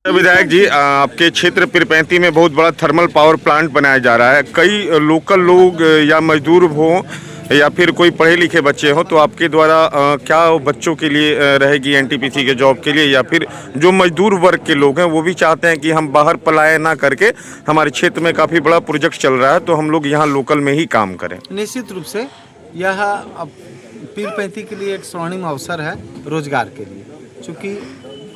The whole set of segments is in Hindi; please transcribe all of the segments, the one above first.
विधायक जी, आपके क्षेत्र पीरपैंती में बहुत बड़ा थर्मल पावर प्लांट बनाया जा रहा है। कई लोकल लोग या मजदूर हो या फिर कोई पढ़े लिखे बच्चे हो, तो आपके द्वारा क्या बच्चों के लिए रहेगी एनटीपीसी के जॉब के लिए, या फिर जो मजदूर वर्ग के लोग हैं वो भी चाहते हैं कि हम बाहर पलायन ना करके, हमारे क्षेत्र में काफ़ी बड़ा प्रोजेक्ट चल रहा है तो हम लोग यहाँ लोकल में ही काम करें। निश्चित रूप से यह अब पीरपैंती के लिए एक स्वर्णिम अवसर है रोजगार के लिए, चूँकि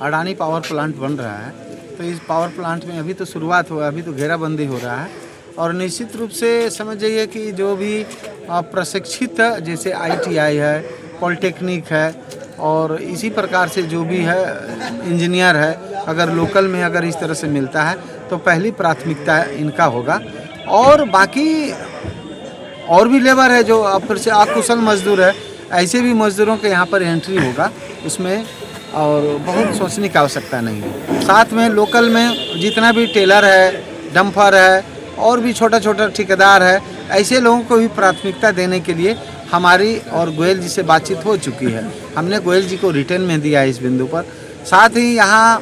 अडानी पावर प्लांट बन रहा है तो इस पावर प्लांट में अभी तो शुरुआत हुआ, अभी तो घेराबंदी हो रहा है। और निश्चित रूप से समझ जाइए कि जो भी प्रशिक्षित जैसे आईटीआई है, पॉलिटेक्निक है और इसी प्रकार से जो भी है इंजीनियर है, अगर लोकल में अगर इस तरह से मिलता है तो पहली प्राथमिकता इनका होगा। और बाकी और भी लेबर है जो फिर से अकुशल मजदूर है, ऐसे भी मजदूरों के यहाँ पर एंट्री होगा उसमें, और बहुत सोचने की आवश्यकता नहीं है। साथ में लोकल में जितना भी टेलर है, डंपर है और भी छोटा छोटा ठेकेदार है, ऐसे लोगों को भी प्राथमिकता देने के लिए हमारी और गोयल जी से बातचीत हो चुकी है। हमने गोयल जी को रिटर्न में दिया है इस बिंदु पर। साथ ही यहाँ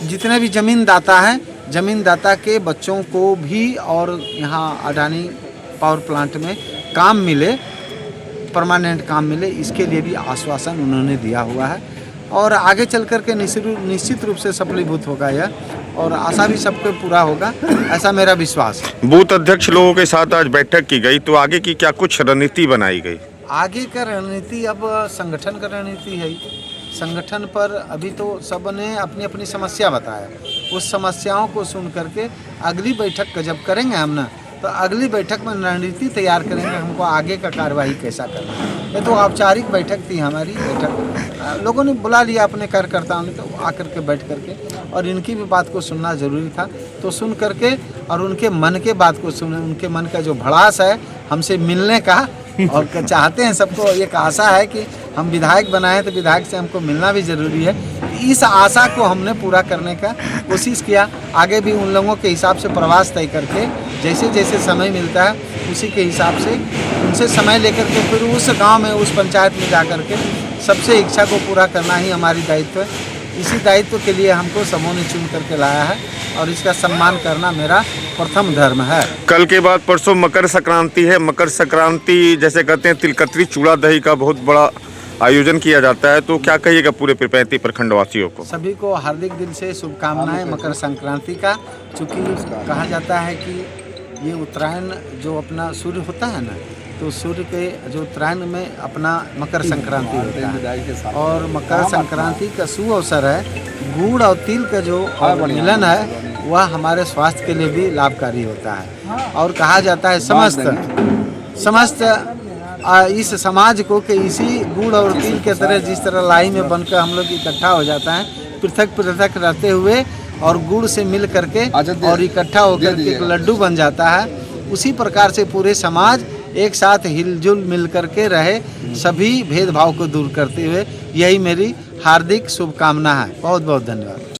जितने भी ज़मीन दाता हैं, ज़मीन दाता के बच्चों को भी और यहाँ अडानी पावर प्लांट में काम मिले, परमानेंट काम मिले, इसके लिए भी आश्वासन उन्होंने दिया हुआ है। और आगे चल कर के निश्चित रूप से सफलीभूत होगा यह, और आशा भी सबको पूरा होगा, ऐसा मेरा विश्वास है। बूथ अध्यक्ष लोगों के साथ आज बैठक की गई, तो आगे की क्या कुछ रणनीति बनाई गई? आगे का रणनीति अब संगठन का रणनीति है। संगठन पर अभी तो सब ने अपनी अपनी समस्या बताया, उस समस्याओं को सुन करके अगली बैठक का जब करेंगे हम ना, तो अगली बैठक में रणनीति तैयार करेंगे हमको आगे का कार्यवाही कैसा करना है। ये तो औपचारिक बैठक थी हमारी बैठक, लोगों ने बुला लिया अपने कार्यकर्ताओं ने, तो आकर के बैठ करके और इनकी भी बात को सुनना ज़रूरी था, तो सुन करके और उनके मन के बात को सुने, उनके मन का जो भड़ास है हमसे मिलने का और चाहते हैं, सबको एक आशा है कि हम विधायक बनाए तो विधायक से हमको मिलना भी ज़रूरी है। इस आशा को हमने पूरा करने का कोशिश किया। आगे भी उन लोगों के हिसाब से प्रवास तय करके जैसे जैसे समय मिलता है उसी के हिसाब से उनसे समय लेकर के फिर उस गांव में, उस पंचायत में जा कर के सबसे इच्छा को पूरा करना ही हमारी दायित्व है। इसी दायित्व के लिए हमको सबों ने चुन करके लाया है और इसका सम्मान करना मेरा प्रथम धर्म है। कल के बाद परसों मकर संक्रांति है। मकर संक्रांति जैसे कहते हैं तिलकतरी चूड़ा दही का बहुत बड़ा आयोजन किया जाता है, तो क्या कहिएगा पूरे पीरपैंती प्रखंड वासियों को? सभी को हार्दिक दिल से शुभकामनाएं मकर संक्रांति का। चूँकि कहा जाता है कि ये उत्तरायण जो अपना सूर्य होता है ना, तो सूर्य के जो उत्तरायण में अपना मकर संक्रांति होता है, और मकर संक्रांति का शुभ अवसर है। गुड़ और तिल का जो मिलन है वह हमारे स्वास्थ्य के लिए भी लाभकारी होता है। और कहा जाता है समस्त इस समाज को कि इसी गुड़ और तिल के तरह जिस तरह लाई में बनकर हम लोग इकट्ठा हो जाता है, पृथक पृथक रहते हुए और गुड़ से मिल करके और इकट्ठा होकर के एक लड्डू बन जाता है, उसी प्रकार से पूरे समाज एक साथ हिलजुल मिल करके रहे, सभी भेदभाव को दूर करते हुए, यही मेरी हार्दिक शुभकामना है। बहुत बहुत धन्यवाद।